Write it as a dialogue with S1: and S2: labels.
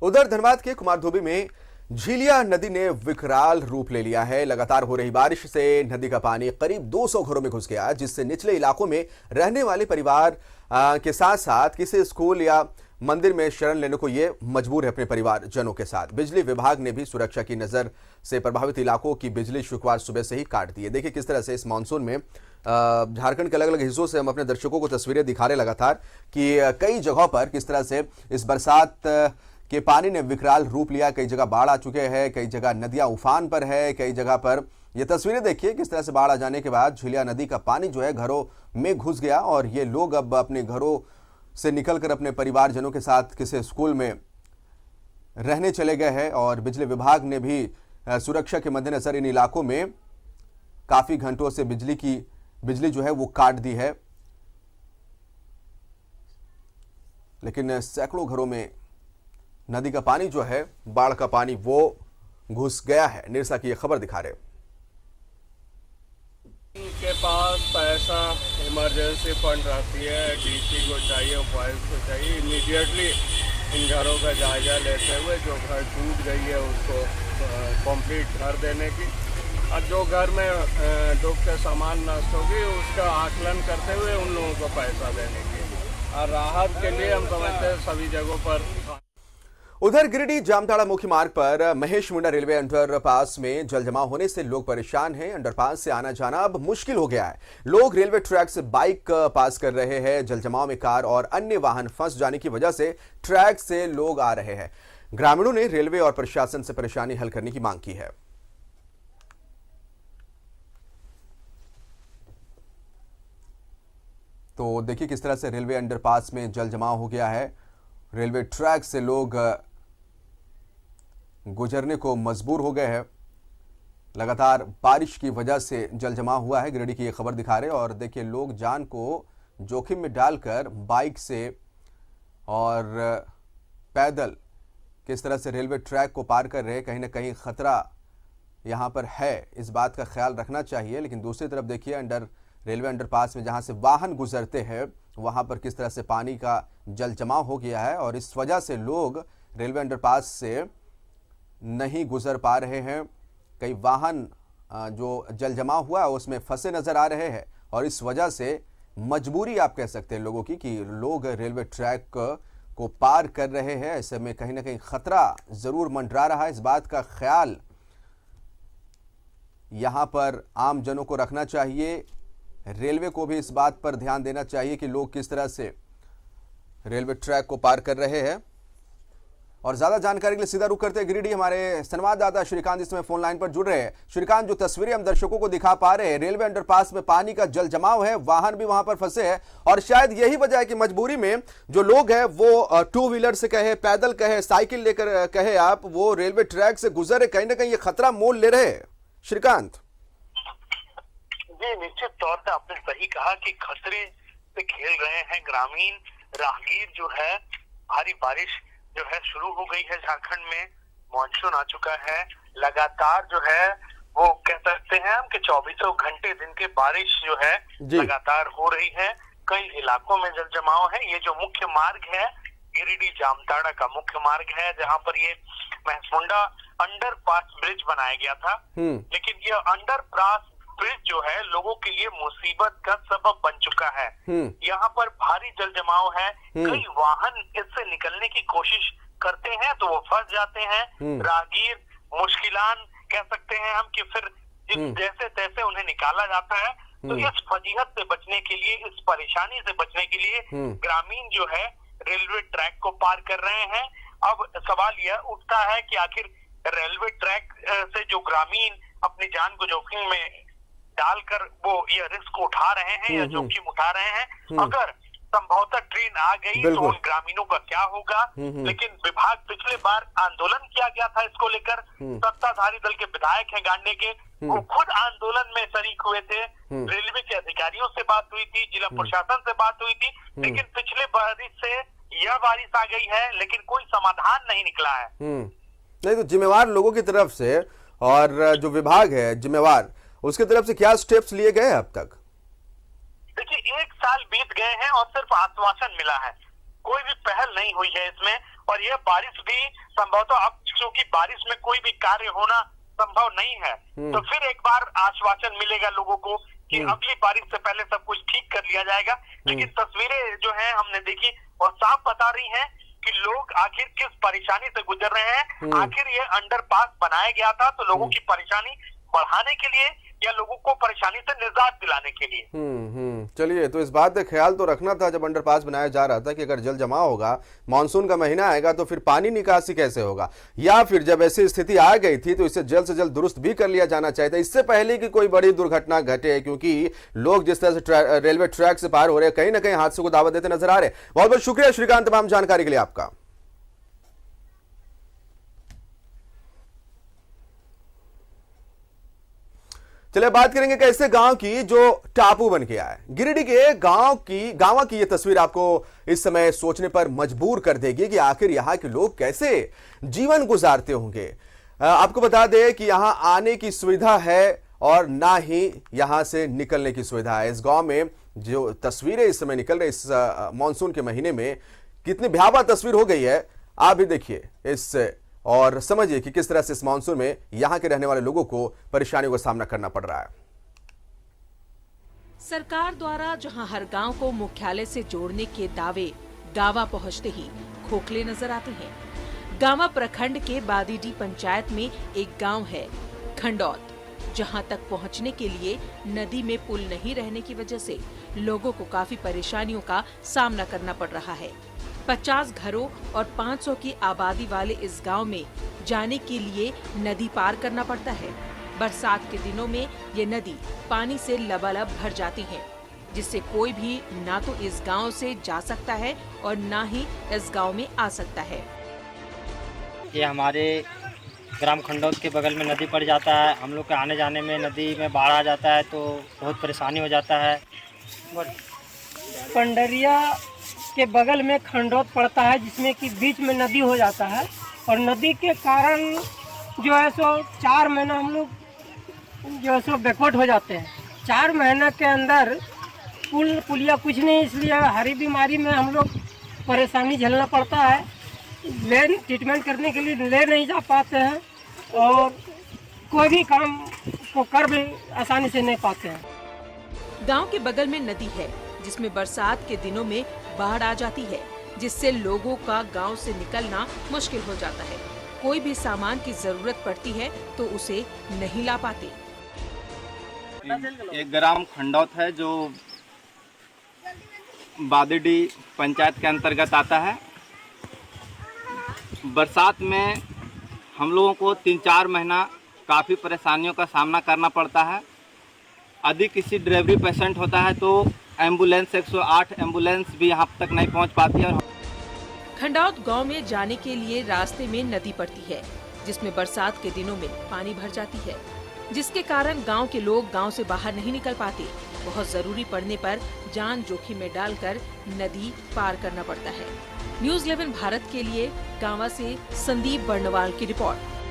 S1: उधर धनबाद के कुमारधोबी में झीलिया नदी ने विकराल रूप ले लिया है। लगातार हो रही बारिश से नदी का पानी करीब 200 घरों में घुस गया, जिससे निचले इलाकों में रहने वाले परिवार के साथ साथ किसी स्कूल या मंदिर में शरण लेने को ये मजबूर है अपने परिवारजनों के साथ। बिजली विभाग ने भी सुरक्षा की नजर से प्रभावित इलाकों की बिजली शुक्रवार सुबह से ही काट दी है। देखिए किस तरह से इस मानसून में झारखंड के अलग अलग हिस्सों से हम अपने दर्शकों को तस्वीरें दिखा रहे लगातार कि कई जगहों पर किस तरह से इस बरसात के पानी ने विकराल रूप लिया। कई जगह बाढ़ आ चुके हैं, कई जगह नदियां उफान पर है, कई जगह पर ये तस्वीरें देखिए किस तरह से बाढ़ आ जाने के बाद झीलिया नदी का पानी जो है घरों में घुस गया और ये लोग अब अपने घरों से निकलकर अपने परिवारजनों के साथ किसी स्कूल में रहने चले गए हैं। और बिजली विभाग ने भी सुरक्षा के मद्देनजर इन इलाकों में काफी घंटों से बिजली जो है वो काट दी है, लेकिन सैकड़ों घरों में नदी का पानी जो है, बाढ़ का पानी वो घुस गया है। निरसा की ये खबर दिखा रहे।
S2: इनके पास पैसा इमरजेंसी फंड रहती है, डीसी को चाहिए, उपायुक्त को चाहिए, इमीडिएटली इन घरों का जायजा लेते हुए जो घर टूट गई है उसको कंप्लीट घर देने की, और जो घर में डूब के सामान नष्ट होगी उसका आकलन करते हुए उन लोगों को पैसा देने की, और राहत के लिए हम समझते हैं सभी जगहों पर।
S1: उधर गिरिडीह जामताड़ा मुख्य मार्ग पर महेश मुंडा रेलवे अंडरपास में जल जमाव होने से लोग परेशान हैं। अंडरपास से आना जाना अब मुश्किल हो गया है। लोग रेलवे ट्रैक से बाइक पास कर रहे हैं। जल जमाव में कार और अन्य वाहन फंस जाने की वजह से ट्रैक से लोग आ रहे हैं। ग्रामीणों ने रेलवे और प्रशासन से परेशानी हल करने की मांग की है। तो देखिए किस तरह से रेलवे अंडरपास में जल जमाव हो गया है। रेलवे ट्रैक से लोग गुजरने को मजबूर हो गए हैं। लगातार बारिश की वजह से जल जमाव हुआ है। गिरिडीह की ये खबर दिखा रहे हैं और देखिए लोग जान को जोखिम में डालकर बाइक से और पैदल किस तरह से रेलवे ट्रैक को पार कर रहे हैं। कहीं ना कहीं खतरा यहाँ पर है, इस बात का ख्याल रखना चाहिए। लेकिन दूसरी तरफ देखिए रेलवे अंडरपास में जहाँ से वाहन गुजरते हैं वहाँ पर किस तरह से पानी का जल जमाव हो गया है और इस वजह से लोग रेलवे अंडरपास से नहीं गुजर पा रहे हैं। कई वाहन जो जल जमाव हुआ है उसमें फंसे नजर आ रहे हैं और इस वजह से मजबूरी आप कह सकते हैं लोगों की कि लोग रेलवे ट्रैक को पार कर रहे हैं। ऐसे में कहीं ना कहीं खतरा जरूर मंडरा रहा है। इस बात का ख्याल यहाँ पर आम जनों को रखना चाहिए। रेलवे को भी इस बात पर ध्यान देना चाहिए कि लोग किस तरह से रेलवे ट्रैक को पार कर रहे हैं। और ज्यादा जानकारी के लिए सीधा रुख करते हैं गिरिडीह। हमारे संवाददाता श्रीकांत इस समय फोन लाइन पर जुड़ रहे हैं। श्रीकांत, जो तस्वीरें हम दर्शकों को दिखा पा रहे हैं, रेलवे अंडरपास में पानी का जल जमाव है, वाहन भी वहां पर फंसे हैं और शायद यही वजह है कि मजबूरी में जो लोग हैं वो टू व्हीलर से कहे, पैदल कहे, साइकिल लेकर कहे, आप वो रेलवे ट्रैक से गुजरे। कहीं ना कहीं ये खतरा मोल ले रहे हैं। श्रीकांत
S3: जी, निश्चित तौर पे आपने सही कहा कि खतरे से खेल रहे हैं ग्रामीण राहगीर। जो है भारी बारिश जो है शुरू हो गई है झारखंड में, मानसून आ चुका है। लगातार जो है वो कह सकते हैं हम कि 24 घंटे दिन के बारिश जो है लगातार हो रही है। कई इलाकों में जल जमाव है। ये जो मुख्य मार्ग है गिरिडीह जामताड़ा का मुख्य मार्ग है, जहाँ पर ये महेश मुंडा अंडरपास ब्रिज बनाया गया था, लेकिन ये अंडरपास ब्रिज जो है लोगों के लिए मुसीबत का सबब बन चुका है। यहाँ पर भारी जल जमाव है। कई वाहन इससे निकलने की कोशिश करते हैं तो वो फंस जाते हैं। राहगीर मुश्किलान कह सकते हैं हम कि फिर जैसे तैसे उन्हें निकाला जाता है। तो इस फजीहत से बचने के लिए, इस परेशानी से बचने के लिए ग्रामीण जो है रेलवे ट्रैक को पार कर रहे हैं। अब सवाल यह उठता है कि आखिर रेलवे ट्रैक से जो ग्रामीण अपनी जान को जोखिम में डालकर वो ये रिस्क उठा रहे हैं या जोखिम उठा रहे हैं, अगर संभवतः ट्रेन आ गई तो उन ग्रामीणों का क्या होगा। लेकिन विभाग पिछले बार आंदोलन किया गया था इसको लेकर, सत्ताधारी दल के विधायक हैं गांडे के, वो खुद आंदोलन में शरीक हुए थे। रेलवे के अधिकारियों से बात हुई थी, जिला प्रशासन से बात हुई थी, लेकिन पिछले बारिश से यह बारिश आ गई है लेकिन कोई समाधान नहीं निकला है।
S1: नहीं तो जिम्मेवार लोगों की तरफ से और जो विभाग है जिम्मेवार, उसकी तरफ से क्या स्टेप्स लिए गए अब तक?
S3: देखिए 1 साल बीत गए हैं और सिर्फ आश्वासन मिला है, कोई भी पहल नहीं हुई है इसमें। और यह बारिश भी संभवतः अब क्योंकि बारिश में कोई भी कार्य होना संभव नहीं है, तो फिर एक बार आश्वासन मिलेगा लोगों को कि अगली बारिश से पहले सब कुछ ठीक कर लिया जाएगा। लेकिन तस्वीरें जो हैं हमने देखी और साफ बता रही हैं कि लोग आखिर किस परेशानी से गुजर रहे हैं। आखिर ये अंडरपास बनाया गया था तो लोगों की परेशानी बढ़ाने के लिए या लोगों को परेशानी से निजात दिलाने के लिए।
S1: चलिए, तो इस बात का ख्याल तो रखना था जब अंडरपास बनाया जा रहा था कि अगर जल जमाव होगा, मानसून का महीना आएगा तो फिर पानी निकासी कैसे होगा, या फिर जब ऐसी स्थिति आ गई थी तो इसे जल्द से जल्द दुरुस्त भी कर लिया जाना चाहिए था इससे पहले कि कोई बड़ी दुर्घटना घटे, क्योंकि लोग जिस तरह से रेलवे ट्रैक से पार हो रहे हैं कहीं ना कहीं हादसे को दावत देते नजर आ रहे हैं। बहुत बहुत शुक्रिया श्रीकांत तमाम जानकारी के लिए आपका। चलिए बात करेंगे कैसे गांव की जो टापू बन गया है। गिरिडीह के गांव की ये तस्वीर आपको इस समय सोचने पर मजबूर कर देगी कि आखिर यहाँ के लोग कैसे जीवन गुजारते होंगे। आपको बता दें कि यहाँ आने की सुविधा है और ना ही यहाँ से निकलने की सुविधा है। इस गांव में जो तस्वीरें इस समय निकल रही इस मानसून के महीने में कितनी भयावह तस्वीर हो गई है, आप भी देखिए इससे और समझिए कि किस तरह से इस मानसून में यहां के रहने वाले लोगों को परेशानियों का सामना करना पड़ रहा है।
S4: सरकार द्वारा जहां हर गांव को मुख्यालय से जोड़ने के दावे गावा पहुंचते ही खोखले नजर आते हैं। गावा प्रखंड के बादीडीह पंचायत में एक गांव है खंडौत, जहां तक पहुंचने के लिए नदी में पुल नहीं रहने की वजह से लोगों को काफी परेशानियों का सामना करना पड़ रहा है। 50 घरों और 500 की आबादी वाले इस गांव में जाने के लिए नदी पार करना पड़ता है। बरसात के दिनों में ये नदी पानी से लबालब भर जाती है, जिससे कोई भी ना तो इस गांव से जा सकता है और ना ही इस गांव में आ सकता है।
S5: ये हमारे ग्राम खंडौत के बगल में नदी पड़ जाता है। हम लोग के आने जाने में नदी में बाढ़ आ जाता है तो बहुत परेशानी हो जाता है।
S6: पंडरिया के बगल में खंडौत पड़ता है, जिसमें कि बीच में नदी हो जाता है और नदी के कारण जो है सो 4 महीना हम लोग जो है सो बैकवर्ड हो जाते हैं। 4 महीने के अंदर पुलिया कुछ नहीं, इसलिए हरी बीमारी में हम लोग परेशानी झेलना पड़ता है। ट्रीटमेंट करने के लिए ले नहीं जा पाते हैं और कोई भी काम को कर भी आसानी से नहीं पाते हैं।
S4: गांव के बगल में नदी है जिसमें बरसात के दिनों में बाढ़ आ जाती है, जिससे लोगों का गांव से निकलना मुश्किल हो जाता है। कोई भी सामान की जरूरत पड़ती है तो उसे नहीं ला पाते।
S7: एक ग्राम खंडौत है जो बादीडीह पंचायत के अंतर्गत आता है। बरसात में हम लोगों को 3-4 महीना काफ़ी परेशानियों का सामना करना पड़ता है। यदि किसी डिलीवरी पेशेंट होता है तो एम्बुलेंस 108 एम्बुलेंस भी यहाँ तक नहीं पहुँच पाती है।
S4: खंडौत गांव में जाने के लिए रास्ते में नदी पड़ती है, जिसमें बरसात के दिनों में पानी भर जाती है, जिसके कारण गांव के लोग गांव से बाहर नहीं निकल पाते। बहुत जरूरी पड़ने पर जान जोखिम में डालकर नदी पार करना पड़ता है। न्यूज़ 11 भारत के लिए गांवा से संदीप बर्णवाल की रिपोर्ट।